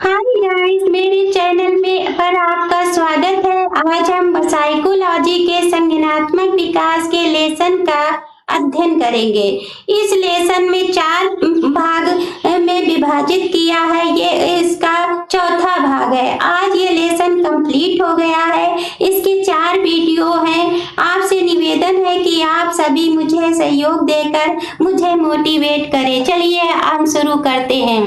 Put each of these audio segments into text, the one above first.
Hi guys, मेरे channel में पर आपका स्वागत है। आज हम साइकोलॉजी के संज्ञानात्मक विकास के लेसन का अध्ययन करेंगे। इस लेसन में 4 भाग में विभाजित किया है। ये इसका चौथा भाग है। आज ये लेसन कंप्लीट हो गया है। इसके 4 वीडियो हैं। आपसे निवेदन है कि आप सभी मुझे सहयोग देकर मुझे मोटिवेट करें। चलिए हम शुरू करते हैं।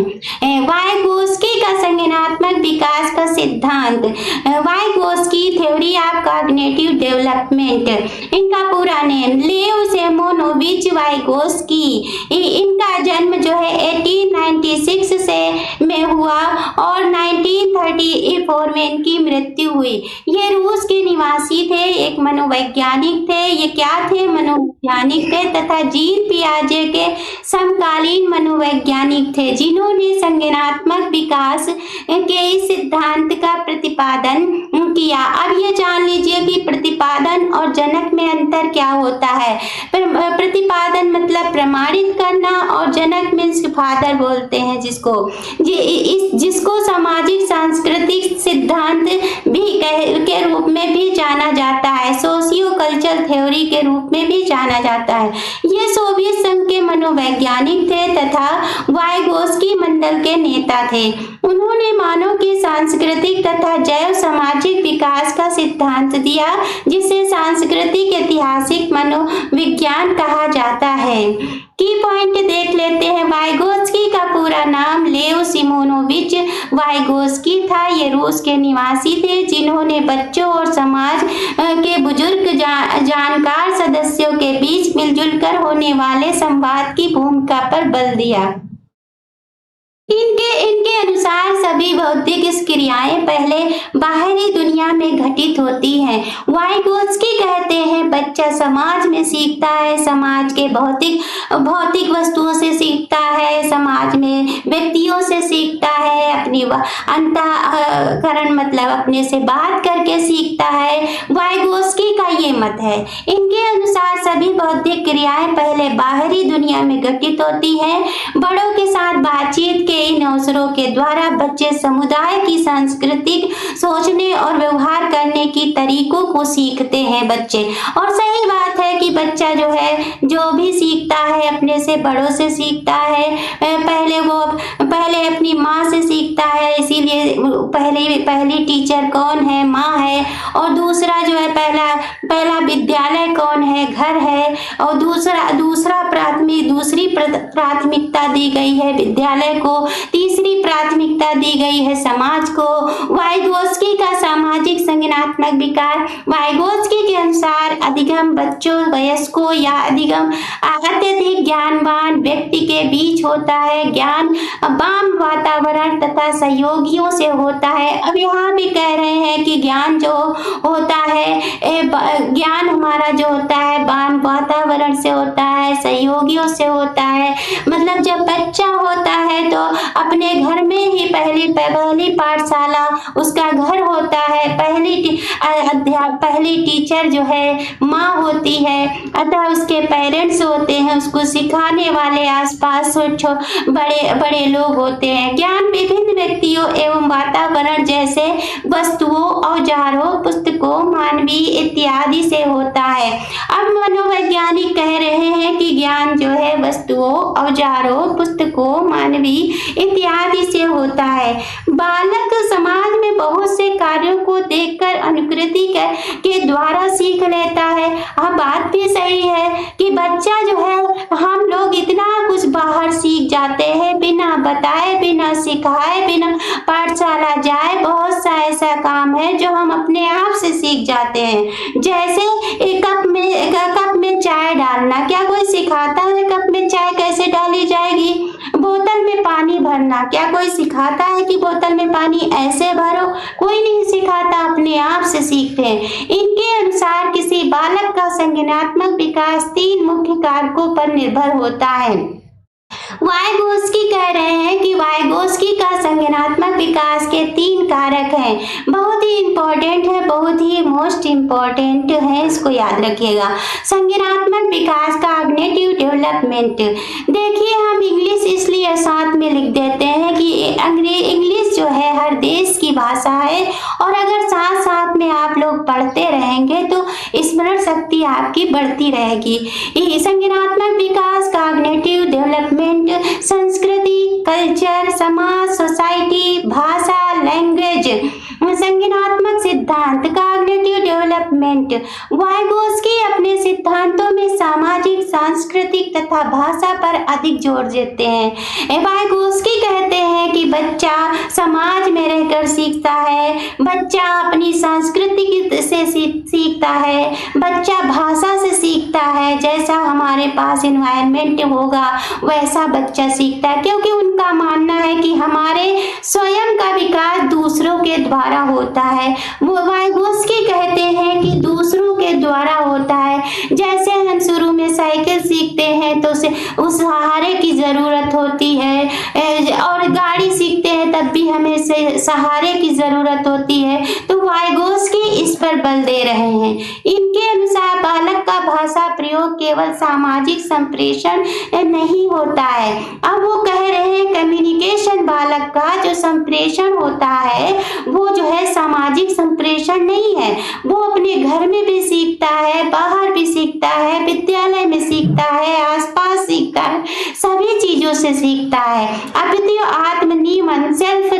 वाइगोस्की का संज्ञानात्मक विकास का सिद्धांत। Vygotsky theory of cognitive development. इनका पूरा नेम लेव सिमोनोविच वाइगोस्की। इनका जन्म जो है 1896 से में हुआ और 1934 में इनकी मृत्यु हुई। ये रूस के निवासी थे, एक मनोवैज्ञानिक थे। ये क्या थे? मनोवैज्ञानिक थे तथा जीन पियाजे के समकालीन मनोवैज्ञानिक थे, जिन्होंने संज्ञानात्मक विकास के इस सिद्धांत का प्रतिपादन किया। अब ये जान लीजिए कि प्रतिपादन और जनक में अंतर क्या होता है। प्रतिपादन मतलब प्रमाणित करना और जनक मीन्स फादर बोलते हैं जिसको सामाजिक सांस्कृतिक सिद्धांत भी के रूप में भी जाना जाता है, सोशियो कल्चरल थ्योरी के रूप में भी जाना जाता है। ये सोवियत संघ के मनोवैज्ञानिक थे तथा वाइगोस्की मंडल के नेता थे। उन्होंने मानव के सांस्कृतिक तथा जैव सामाजिक विकास का सिद्धांत दिया, जिसे सांस्कृतिक ऐतिहासिक मनोविज्ञान कहा जाता है। की पॉइंट देख लेते हैं। वाइगोस्की का पूरा नाम लेव सिमोनोविच वाइगोस्की था। ये रूस के निवासी थे, जिन्होंने बच्चों और समाज के बुजुर्ग जानकार सदस्यों के बीच मिलजुल कर होने वाले संवाद की भूमिका पर बल दिया। इनके अनुसार सभी बौद्धिक क्रियाएं पहले बाहरी दुनिया में घटित होती हैं। वाइगोस्की कहते हैं बच्चा समाज में सीखता है, समाज के भौतिक वस्तुओं से सीखता है, समाज में व्यक्तियों से सीखता है, अपनी अंतःकरण मतलब अपने से बात करके सीखता है। वाइगोस्की का ये मत है। इनके अनुसार सभी बौद्धिक क्रियाएं पहले बाहरी दुनिया में घटित होती हैं। बड़ों के साथ बातचीत के इन अवसरों के द्वारा बच्चे समुदाय की सांस्कृतिक सोचने और व्यवहार करने की तरीकों को सीखते हैं बच्चे। और सही बात है कि बच्चा जो है जो भी सीखता है अपने से बड़ों से सीखता है। पहले अपनी माँ से सीखता है, इसीलिए पहली टीचर कौन है? माँ है। और दूसरा जो है पहला विद्यालय कौन है? घर है। और दूसरी प्राथमिकता दी गई है विद्यालय को, तीसरी प्राथमिकता दी गई है समाज को। वाइगोस्की का सामाजिक संज्ञानात्मक विकास। वाइगोस्की के अनुसार अधिगम बच्चों, वयस्कों या अधिगम अत्यधिक ज्ञानवान व्यक्ति के बीच होता है। ज्ञान वाम वातावरण तथा सहयोगियों से होता है। अब यहाँ भी कह रहे हैं कि ज्ञान जो होता है, ज्ञान हमारा जो होता है वाम वातावरण से होता है, सहयोगियों से होता है। मतलब जब बच्चा होता है तो अपने घर में ही पहली पाठशाला उसका घर होता है। पहली टीचर जो है माँ होती है, अतः उसके पेरेंट्स होते हैं, उसको सिखाने वाले आसपास बड़े लोग होते हैं। ज्ञान विभिन्न व्यक्तियों एवं वातावरण जैसे वस्तुओं, औजारों, पुस्तकों, मानवीय इत्यादि से होता है। अब मनोवैज्ञानिक कह रहे हैं कि ज्ञान जो है वस्तुओं, औजारों, पुस्तकों, मानवीय इत्यादि से होता है। बालक समाज में बहुत से कार्यों को देखकर अनुकृति के द्वारा सीख लेता है। हाँ, बात भी सही है कि बच्चा जो है हम लोग इतना कुछ बाहर सीख जाते हैं बिना बताए, बिना सिखाए, बिना पाठशाला जाए। बहुत सा ऐसा काम है जो हम अपने आप से सीख जाते हैं। जैसे एक कप में चाय डालना, क्या कोई सिखाता है कप में चाय कैसे डाली जाएगी? बोतल में पानी भरना, क्या कोई सिखाता है कि बोतल में पानी ऐसे भरो? कोई नहीं सिखाता, अपने आप से सीखते हैं। इनके अनुसार किसी बालक का संज्ञानात्मक विकास 3 मुख्य कारकों पर निर्भर होता है। वाइगोस्की कह रहे हैं कि वाइगोस्की का संज्ञानात्मक विकास के 3 कारक हैं। बहुत ही इंपॉर्टेंट है, बहुत ही मोस्ट इंपॉर्टेंट है, इसको याद रखिएगा। संज्ञानात्मक विकास का कॉग्निटिव डेवलपमेंट। देखिए हम इंग्लिश इसलिए साथ में लिख देते हैं कि इंग्लिश जो है हर देश की भाषा है और अगर साथ साथ में आप लोग पढ़ते रहेंगे तो स्मरण शक्ति आपकी बढ़ती रहेगी। ये संज्ञानात्मक विकास, कॉग्निटिव डेवलपमेंट, संस्कृति, कल्चर, समाज, सोसाइटी, भाषा, लैंग्वेज, संज्ञानात्मक सिद्धांत, कॉग्निटिव डेवलपमेंट। वाइगोस्की अपने सिद्धांतों में सामाजिक, सांस्कृतिक तथा भाषा पर अधिक जोर देते हैं। वाइगोस्की कहते हैं कि बच्चा समाज में रहकर सीखता है, बच्चा अपनी संस्कृति से सीखता है, बच्चा भाषा से सीखता है। जैसा हमारे पास एनवायरनमेंट होगा वैसा बच्चा सीखता है, क्योंकि उनका मानना है कि हमारे स्वयं का विकास दूसरों के द्वारा होता है। वो वाइगोस्की कहते हैं कि दूसरों के द्वारा होता है। जैसे हम शुरू में साइकिल सीखते हैं तो उस सहारे की जरूरत होती है, और गाड़ी सीखते हैं तब भी हमें सहारे की जरूरत होती है। तो वाइगोस्की इस पर बल दे रहे हैं। इनके अनुसार बालक का भाषा प्रयोग केवल सामाजिक संप्रेषण नहीं होता है। अब वो कह रहे हैं कम्युनिकेशन, बालक का जो संप्रेषण होता है वो जो है सामाजिक संप्रेषण नहीं है। वो अपने घर में भी सीखता है, बाहर भी सीखता है, विद्यालय में सीखता है, आसपास सीखता है, सभी चीजों से सीखता है। अद्वितीय आत्मनियमन, सेल्फ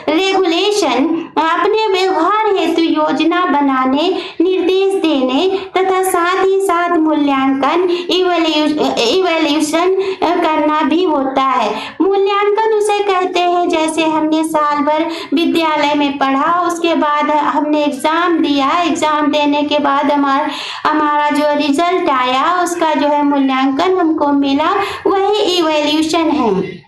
रेगुलेशन, अपने व्यवहार हेतु योजना बनाने, निर्देश देने तथा साथ ही साथ मूल्यांकन, इवैल्यूएशन करना भी होता है। मूल्यांकन उसे कहते हैं जैसे हमने साल भर विद्यालय में पढ़ा, उसके बाद हमने एग्जाम दिया, एग्जाम देने के बाद हमारा जो रिजल्ट आया उसका जो है मूल्यांकन हमको मिला, वही इवैल्यूएशन है।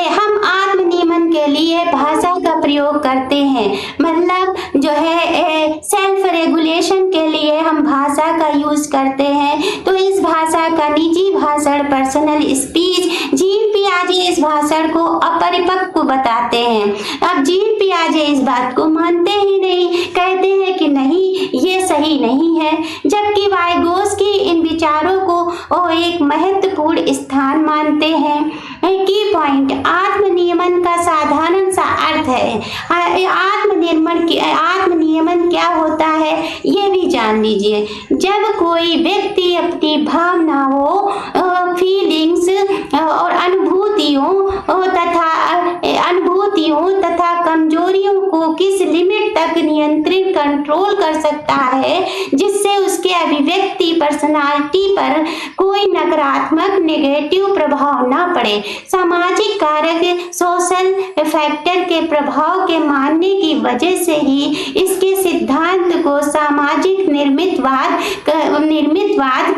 हम आत्मनियमन के लिए भाषा का प्रयोग करते हैं, मतलब जो है सेल्फ रेगुलेशन के लिए हम भाषा का यूज करते हैं। तो इस भाषा का निजी भाषण, पर्सनल स्पीच, जीन पियाजे इस भाषण को अपरिपक्व बताते हैं। अब जीन पियाजे इस बात को मानते ही नहीं, कहते हैं कि नहीं ये सही नहीं है, जबकि वाइगोस्की इन विचारों को एक महत्वपूर्ण स्थान मानते हैं। की पॉइंट, आत्मनियमन का साधारण सा अर्थ है। आत्मनियमन क्या होता है ये भी जान लीजिए। जब कोई व्यक्ति अपनी भावनाओं, फीलिंग्स और अनुभूतियों तथा कमजोरियों को किस लिमिट तक नियंत्रित कंट्रोल कर सकता है जिससे उसके अभिव्यक्ति, पर्सनालिटी पर कोई नकारात्मक नेगेटिव प्रभाव ना पड़े। सामाजिक कारक, सोशल फैक्टर के प्रभाव के मानने की वजह से ही इसके सिद्धांत को सामाजिक निर्मितवाद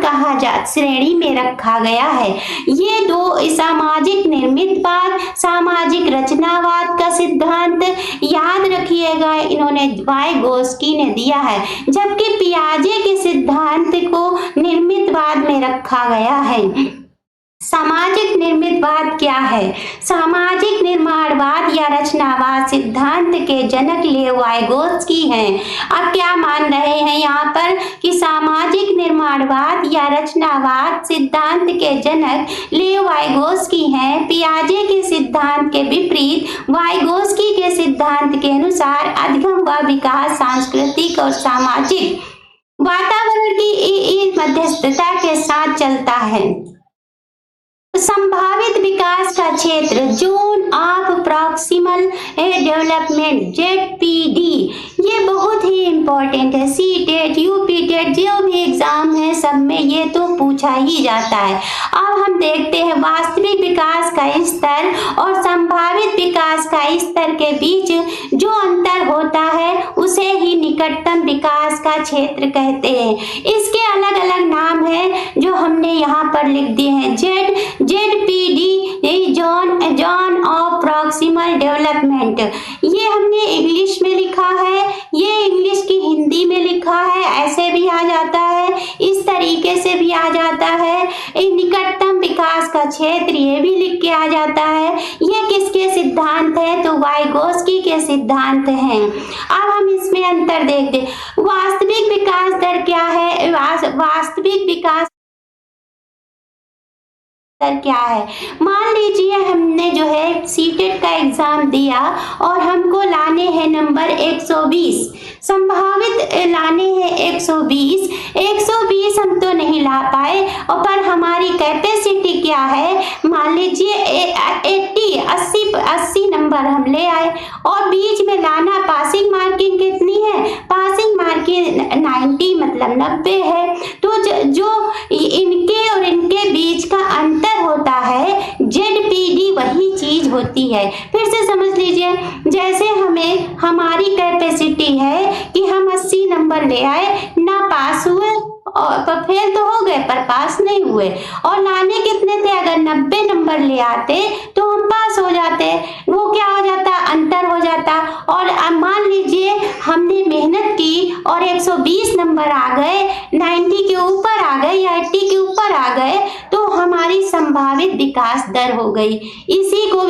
कहा श्रेणी में रखा गया है। ये दो, सामाजिक निर्मितवाद, सामाजिक रचनावाद का सिद्धांत याद रखिएगा, इन्होंने वाइगोस्की ने दिया है, जबकि पियाजे के सिद्धांत को निर्मितवाद में रखा गया है। सामाजिक निर्मितवाद क्या है? सामाजिक निर्माणवाद या रचनावाद सिद्धांत के जनक लेव वाइगोस्की हैं। अब क्या मान रहे हैं यहाँ पर कि सामाजिक निर्माणवाद या रचनावाद सिद्धांत के जनक लेव वाइगोस्की हैं। पियाजे के सिद्धांत के विपरीत वाइगोस्की के सिद्धांत के अनुसार अधिगम व विकास सांस्कृतिक और सामाजिक वातावरण की मध्यस्थता के साथ चलता है। संभावित विकास का क्षेत्र, zone of proximal development, ZPD, ये बहुत ही इम्पोर्टेंट है। CTET, UPTET जो भी एग्जाम है सब में ये तो पूछा ही जाता है। अब हम देखते हैं वास्तविक विकास का स्तर और संभावित विकास का स्तर के बीच जो अंतर होता है उसे ही निकटतम विकास का क्षेत्र कहते हैं। इसके अलग अलग नाम हैं जो हमने यहाँ पर लिख दिए हैं। ZPD, zone of proximal development, ये हमने इंग्लिश में लिखा है, ये इंग्लिश की हिंदी में लिखा है, ऐसे भी आ जाता है, इस तरीके से भी आ जाता है। निकटतम विकास का क्षेत्र ये भी लिख के आ जाता है। ये किसके सिद्धांत है? तो वाइगोस्की के सिद्धांत हैं। अब हम इसमें अंतर देखते, वास्तविक विकास दर क्या है? वास्तविक विकास क्या है। मान लीजिए हमने जो है सीटेट का एग्जाम दिया और हमको लाने हैं नंबर 120, संभावित लाने हैं 120, 120 हम तो नहीं ला पाए और पर हमारी कैपेसिटी क्या है, मान लीजिए 80 नंबर हम ले आए और बीच में लाना पासिंग मार्किंग कितनी है, पासिंग मार्किंग 90 मतलब 90 है। तो जो इनके और इनके बीच का अंतर होता है ZPD वही चीज होती है। फिर से समझ लीजिए, जैसे हमें हमारी कैपेसिटी है कि हम 80 नंबर ले आए, ना पास हुए और पर फेल तो हो गए पर पास नहीं हुए, और लाने कितने थे, अगर 90 नंबर ले आते तो हम पास हो जाते, वो क्या हो जाता, अंतर हो जाता। और मान लीजिए हमने मेहनत की और 120 नंबर आ गए, 90 के ऊपर आ गए या 80 के ऊपर आ गए, तो हमारी संभावित विकास दर हो गई। इसी को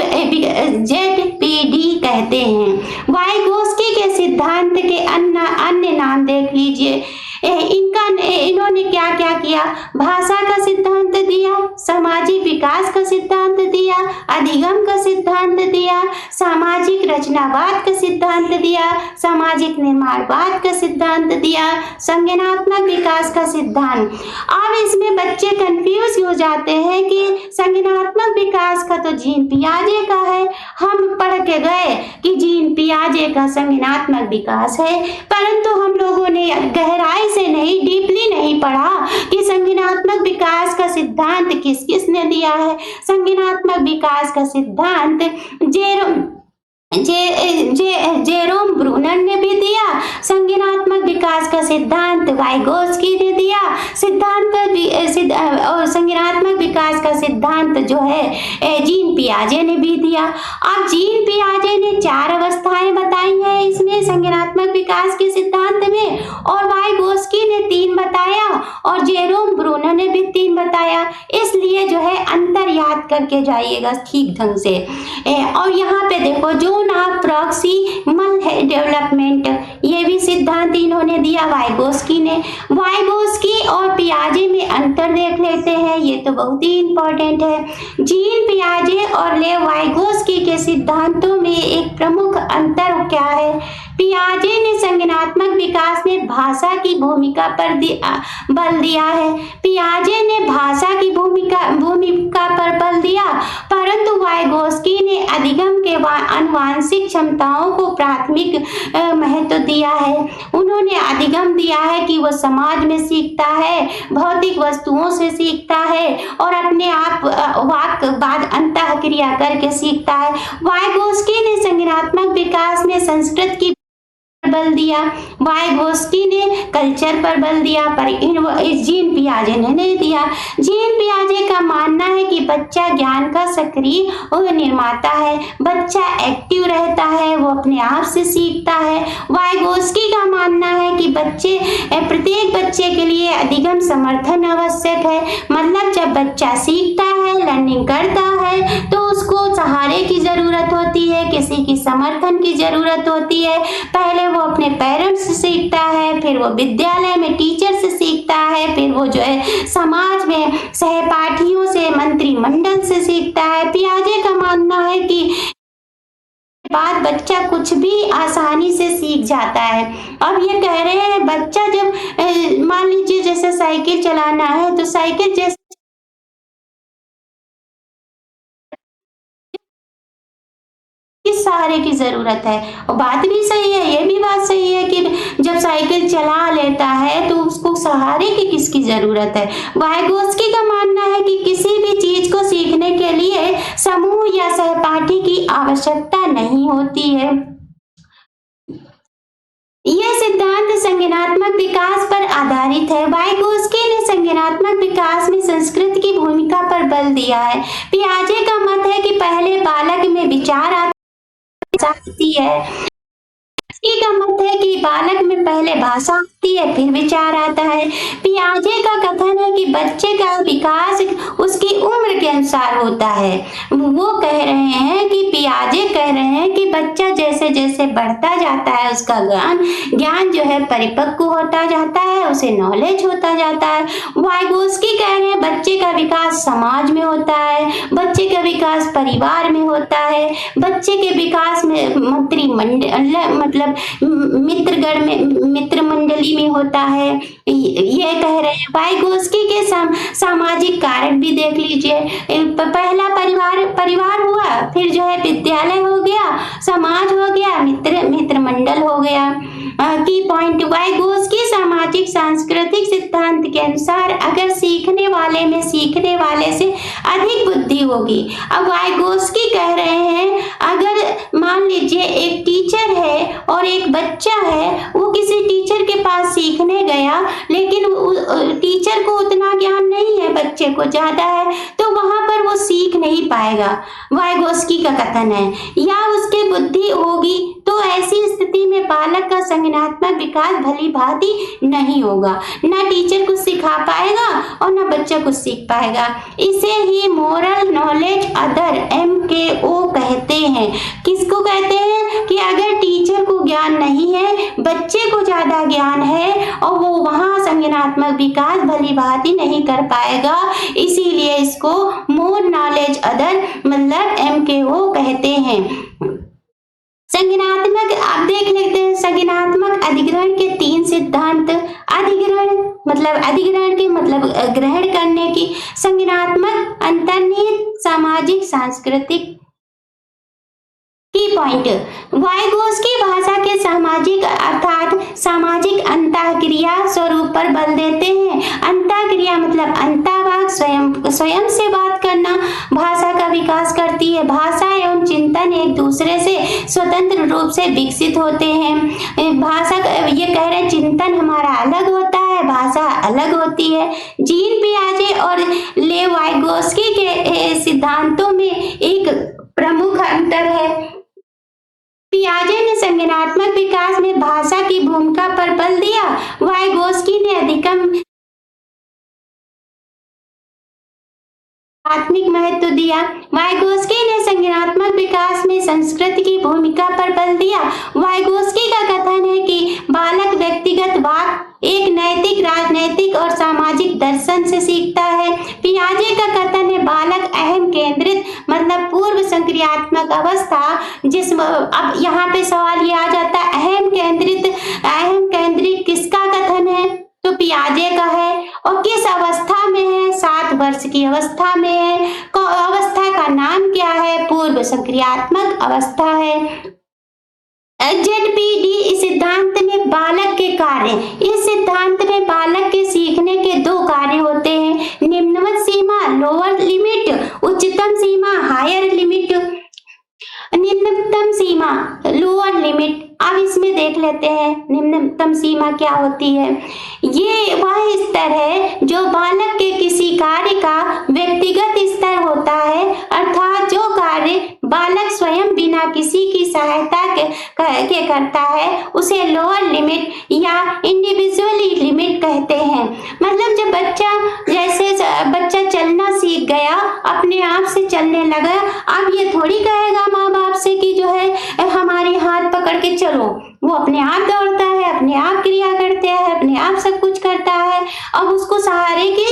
ZPD कहते हैं। वाइगोस्की के सिद्धांत के अन्य नाम देख लीजिए। इन्होंने क्या क्या किया, भाषा का सिद्धांत दिया, सामाजिक विकास का सिद्धांत दिया, अधिगम का सिद्धांत दिया, सामाजिक रचनावाद का सिद्धांत दिया, सामाजिक निर्माणवाद का सिद्धांत दिया, संज्ञानात्मक विकास का सिद्धांत। अब इसमें बच्चे कंफ्यूज हो जाते हैं कि संज्ञानात्मक विकास का तो जीन पियाजे का है, हम पढ़ के गए कि जीन पियाजे का संज्ञानात्मक विकास है, परंतु हम लोगों ने गहराई से नहीं, डीपली नहीं पढ़ा कि संज्ञानात्मक विकास का सिद्धांत किस किसने दिया है। संज्ञानात्मक विकास का सिद्धांत जेरोम ब्रूनर ने भी दिया, संज्ञानात्मक विकास का सिद्धांत वाइगोस्की ने दिया, और संज्ञानात्मक विकास का सिद्धांत जो है जीन पियाजे ने भी दिया। अब जीन पियाजे ने 4 अवस्थाएं बताई हैं इसमें संज्ञानात्मक विकास के सिद्धांत में, और वाइगोस्की ने 3 बताया और जेरोम ब्रूनर ने भी 3 बताया। इसलिए जो है अंतर याद करके जाइएगा ठीक ढंग से। और यहाँ पे देखो जोन ऑफ प्रॉक्सिमल डेवलपमेंट, ये भी सिद्धांत इन्होंने दिया वाइगोस्की ने। वाइगोस्की और पियाजे में अंतर देख लेते हैं, ये तो बहुत ही इंपॉर्टेंट है। जीन पियाजे और लेव वाइगोस्की के सिद्धांतों में एक प्रमुख अंतर क्या है, पियाजे ने संज्ञानात्मक विकास में भाषा की भूमिका पर बल दिया है, पियाजे ने भाषा की भूमिका पर बल दिया, परंतु वाइगोस्की ने अधिगम के आनुवांशिक क्षमताओं को प्राथमिक महत्व दिया है। उन्होंने अधिगम दिया है कि वो समाज में सीखता है, भौतिक वस्तुओं से सीखता है और अपने आप वाक्य बाद अंतः क्रिया करके सीखता है। वाइगोस्की ने संज्ञानात्मक विकास में संस्कृत की बल दिया, वाइगोस्की ने कल्चर पर बल दिया, पर जीन पियाजे ने नहीं दिया। जीन पियाजे का मानना है कि बच्चा ज्ञान का सक्रिय निर्माता है, बच्चा एक्टिव रहता है, वो अपने आप से सीखता है। वाइगोस्की का मानना है कि प्रत्येक बच्चे के लिए अधिगम समर्थन आवश्यक है, मतलब जब बच्चा सीखता है, लर्निंग करता है, तो उसको सहारे की जरूरत होती है, किसी की समर्थन की जरूरत होती है। पहले वो अपने पेरेंट्स से सीखता है, फिर वो विद्यालय में टीचर से सीखता है, फिर वो जो है समाज में सहपाठियों से, मंत्रिमंडल से सीखता है। पियाजे का मानना है कि बाद बच्चा कुछ भी आसानी से सीख जाता है। अब ये कह रहे हैं बच्चा जब मान लीजिए जैसे साइकिल चलाना है, तो साइकिल जैसे किस सहारे की जरूरत है, और बात भी सही है, ये भी बात सही है कि जब साइकिल चला लेता है तो उसको सहारे की किसकी जरूरत है। वाइगोस्की का मानना है कि किसी भी चीज को सीखने के लिए समूह या सहपाठी की आवश्यकता नहीं होती है। यह सिद्धांत संज्ञानात्मक विकास पर आधारित है। वाइगोस्की ने संज्ञानात्मक विकास में संस्कृत की भूमिका पर बल दिया है। पियाजे का मत है कि पहले बालक में विचार आती है, का मत है कि बालक में पहले भाषा आती लगती है, फिर विचार आता है। पियाजे का कथन है कि बच्चे का विकास उसकी उम्र के अनुसार होता है। वो कह रहे हैं कि पियाजे कह रहे हैं कि बच्चा जैसे जैसे बढ़ता जाता है उसका ज्ञान जो है परिपक्व होता जाता है, उसे नॉलेज होता जाता है। वाइगोस्की कह रहे हैं बच्चे का विकास समाज में होता है, बच्चे का विकास परिवार में होता है, बच्चे के विकास में मतलब मित्र मंडली में होता है। ये कह रहे हैं। वाइगोस्की के सामाजिक कारक भी देख लीजिए। पहला परिवार हुआ, फिर जो है विद्यालय हो गया, समाज हो गया, मित्र मंडल हो गया। की पॉइंट, वाइगोस्की सामाजिक सांस्कृतिक सिद्धांत के अनुसार अगर सीखने वाले में सीखने वाले से अधिक बुद्धि होगी। अब वाइगोस्की कह रहे हैं अगर मान लीजिए एक टीचर है और एक बच्चा है, वो किसी टीचर के पास सीखने गया, लेकिन टीचर को उतना ज्ञान नहीं है, बच्चे को ज्यादा है, तो वहां पर वो सीख नहीं पाएगा, वाइगोस्की का कथन है। या उसकी बुद्धि होगी तो ऐसी स्थिति में बालक का संज्ञानात्मक विकास भली भांति नहीं होगा, ना टीचर कुछ सिखा पाएगा और ना बच्चा कुछ सीख पाएगा। इसे ही मोरल नॉलेज अदर MKO कहते हैं। किसको कहते हैं कि अगर टीचर को ज्ञान नहीं है, बच्चे को ज्यादा ज्ञान है और वो वहां संज्ञानात्मक विकास भली भांति नहीं कर पाएगा, इसीलिए इसको मोर नॉलेज अदर मतलब MKO कहते हैं। संज्ञानात्मक, आप देख लेते हैं संज्ञानात्मक अधिग्रहण के 3 सिद्धांत। अधिग्रहण के मतलब ग्रहण करने की, संज्ञानात्मक, अंतर्निहित, सामाजिक, सांस्कृतिक। की पॉइंट, वाइगोस्की भाषा के सामाजिक अर्थात सामाजिक अंतःक्रिया स्वरूप पर बल देते हैं। अंतःक्रिया मतलब अंतःवाक, स्वयं से बात करना भाषा का विकास करती है। भाषा एवं चिंतन एक दूसरे से स्वतंत्र रूप से विकसित होते हैं। भाषा, ये कह रहे हैं चिंतन हमारा अलग होता है, भाषा अलग होती है। जीन पियाजे और ले वाइगोस्की के सिद्धांतों में एक प्रमुख अंतर है। पियाजे ने संज्ञानात्मक विकास में भाषा की भूमिका पर बल दिया, वाइगोस्की ने अधिकतम आत्मिक महत्व दिया। वाइगोस्की ने संज्ञानात्मक विकास में संस्कृति की भूमिका पर बल दिया। वाइगोस्की का कथन है कि बालक व्यक्तिगत वाक एक नैतिक, राजनैतिक और सामाजिक दर्शन से सीखता है। पियाजे का कथन है बालक अहम केंद्रित मतलब पूर्व संक्रियात्मक अवस्था, अब यहाँ पे सवाल ये आ जाता है अहम केंद्रित किसका कथन है? तो पियाजे का है। और किस अवस्था में है? 7 वर्ष की अवस्था में है। अवस्था का नाम क्या है? पूर्व संक्रियात्मक अवस्था है। ZPD इस सिद्धांत में बालक के कार्य, इस सिद्धांत में बालक के सीखने के 2 कार्य होते हैं, निम्नवत सीमा लोअर लिमिट, उच्चतम सीमा हायर लिमिट। निम्नतम सीमा लोअर लिमिट, अब इसमें देख लेते हैं निम्नतम सीमा क्या होती है। ये वह स्तर है जो बालक के किसी कार्य का व्यक्तिगत स्तर होता है, अर्थात जो कार्य बालक स्वयं बिना किसी की सहायता के करता है उसे लोअर लिमिट या इंडिविजुअल लिमिट कहते हैं। मतलब जब बच्चा चलना सीख गया, अपने आप से चलने लगा, अब ये थोड़ी कहेगा माँ बाप से कि जो है हमारे हाथ पकड़ के चलो, वो अपने आप दौड़ता है, अपने आप क्रिया करता है, अपने आप सब कुछ करता है। अब उसको सहारे की,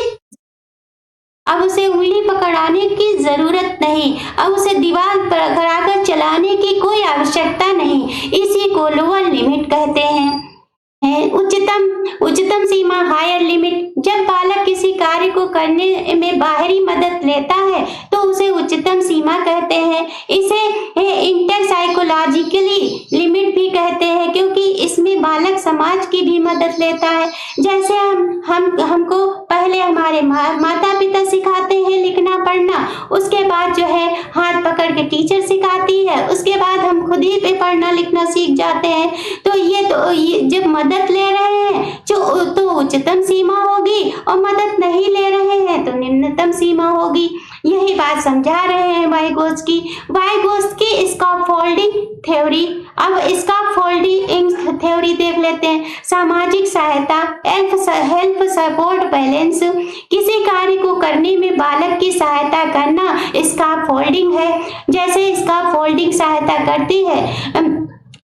अब उसे उंगली पकड़ाने की जरूरत नहीं, अब उसे दीवार पर कराकर चलाने की कोई आवश्यकता नहीं। इसी को लोअर लिमिट कहते हैं। उच्चतम सीमा हायर लिमिट, जब बालक किसी कार्य को करने में बाहरी मदद लेता है तो उसे उच्चतम सीमा कहते हैं। इसे इंटरसाइकोलॉजिकली लिमिट भी कहते हैं, क्योंकि इसमें बालक समाज की भी मदद लेता है। जैसे हमको पहले हमारे माता पिता सिखाते हैं लिखना पढ़ना, उसके बाद जो है हाथ पकड़ के टीचर सिखाती है, उसके बाद हम खुद ही पे पढ़ना लिखना सीख जाते हैं। तो ये जब मदद ले रहे हैं तो उच्चतम सीमा होगी, और मदद नहीं ले रहे हैं तो निम्नतम सीमा होगी। यही बात समझा रहे हैं वाइगोस्की। स्कॉफोल्ड folding theory. अब इसका फोल्डिंग थ्योरी देख लेते हैं। सामाजिक सहायता, हेल्प सपोर्ट बैलेंस, किसी कार्य को करने में बालक की सहायता करना इसका फोल्डिंग है। जैसे इसका फोल्डिंग सहायता करती है,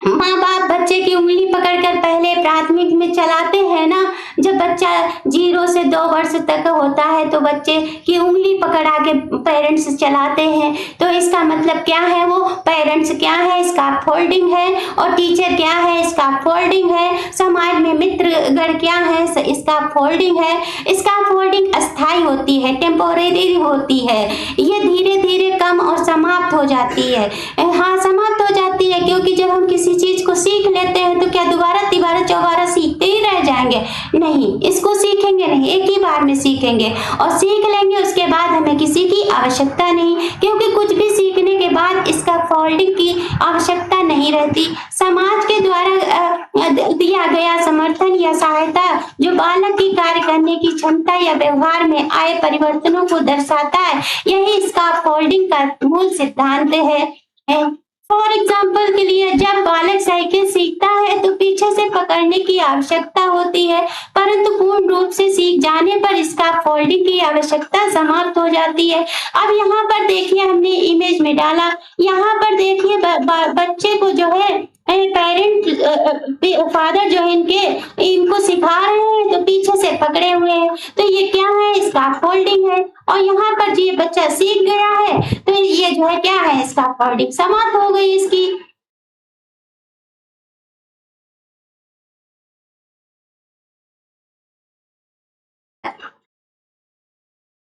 माँ बाप बच्चे की उंगली पकड़कर पहले प्राथमिक में चलाते हैं ना, जब बच्चा 0 से 2 वर्ष तक होता है तो बच्चे की उंगली पकड़ा के पेरेंट्स चलाते हैं। तो इसका मतलब क्या है, वो पेरेंट्स क्या है, इसका फोल्डिंग है। और टीचर क्या है, इसका फोल्डिंग है। समाज में मित्रगण क्या है, इसका फोल्डिंग है। इसका फोल्डिंग अस्थाई होती है, टेम्पोरेरी होती है, ये धीरे धीरे कम और समाप्त हो जाती है। हाँ, समाप्त हो जाती है, क्योंकि जब हम किसी चीज को सीख लेते हैं तो क्या दोबारा तिबारा चौबारा सीखते ही रह जाएंगे? नहीं, इसको सीखेंगे नहीं, एक ही बार में सीखेंगे और सीख लेंगे, उसके बाद हमें किसी की आवश्यकता नहीं, क्योंकि कुछ भी सीखने के बाद इसका फोल्डिंग की आवश्यकता नहीं रहती। समाज के द्वारा दिया गया समर्थन या सहायता जो बालक की कार्य करने की क्षमता या व्यवहार में आए परिवर्तनों को दर्शाता है, यही इसका फोल्डिंग का मूल सिद्धांत है। फॉर एग्जाम्पल के लिए, जब बालक साइकिल सीखता है तो पीछे से पकड़ने की आवश्यकता होती है, परंतु पूर्ण रूप से सीख जाने पर इसका फोल्डिंग की आवश्यकता समाप्त हो जाती है। अब यहाँ पर देखिए, हमने इमेज में डाला, यहाँ पर देखिए बच्चे को जो है पेरेंट फादर जो है इनको सिखा रहे हैं तो पीछे से पकड़े हुए हैं, तो ये क्या है, इसका फोल्डिंग है। और यहाँ पर ये बच्चा सीख गया है तो ये जो है क्या है, इसका फोल्डिंग समाप्त हो गई इसकी।